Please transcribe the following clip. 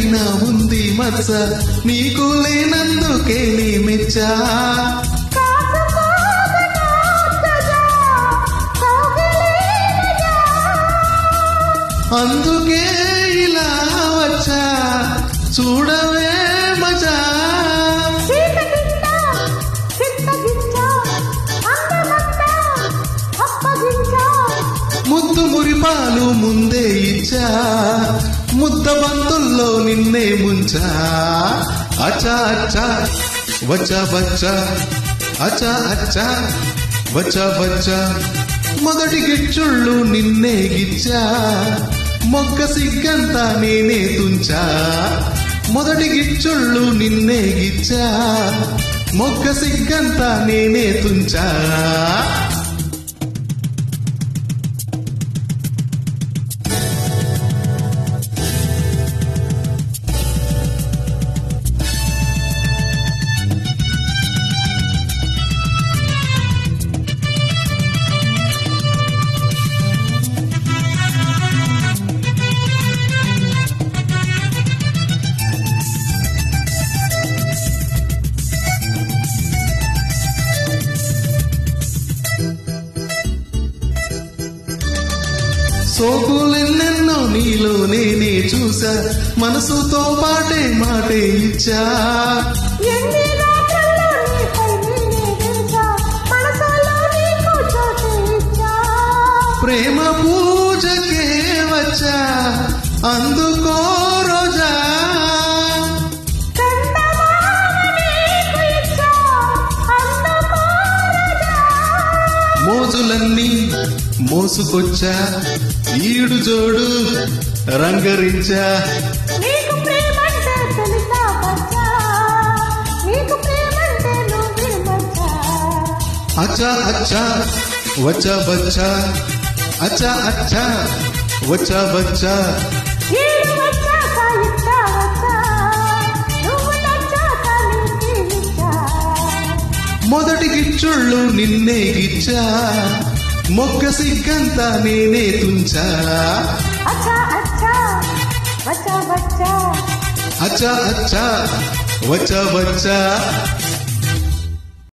పైన ఉంది మచ్చ, నీకు లేనందుకే నీ మెచ్చా. అందుకే ఇలా వచ్చా, చూడవే మజా. ముద్దు మురిపాలు ముందే ఇచ్చా, ముద్ద బంతుల్లో నిన్నే ముంచా. అచ్చా అచ్చా వచ్చా వచ్చా, అచ్చా అచ్చా వచ్చా వచ్చా. మొదటి గిచ్చుళ్ళు నిన్నే గిచ్చా, మొగ్గ సిగ్గంతా నేనే తుంచా. మొదటి గిచ్చుళ్ళు నిన్నే గిచ్చా, మొగ్గ సిగ్గంతా నేనే తుంచా. సోకులెన్నెన్నో నీలో నేనే చూసా, మనసుతో పాటే మాటే ఇచ్చా. ప్రేమ పూజకే వచ్చా, అందుకో రోజా. మోజులన్నీ మోసుకొచ్చా, ఈడు జోడు రంగరించా. అచ్చా అచ్చా వచ్చా బచ్చా, అచ్చా అచ్చా వచ్చా బచ్చా. మొదటి గిచ్చుళ్ళు నిన్నే గిచ్చా, మొగ్గ సిగ్గంతా నేనే తుంచా. అచ్చా అచ్చా వచ్చా వచ్చా, అచ్చా అచ్చా వచ్చా వచ్చా.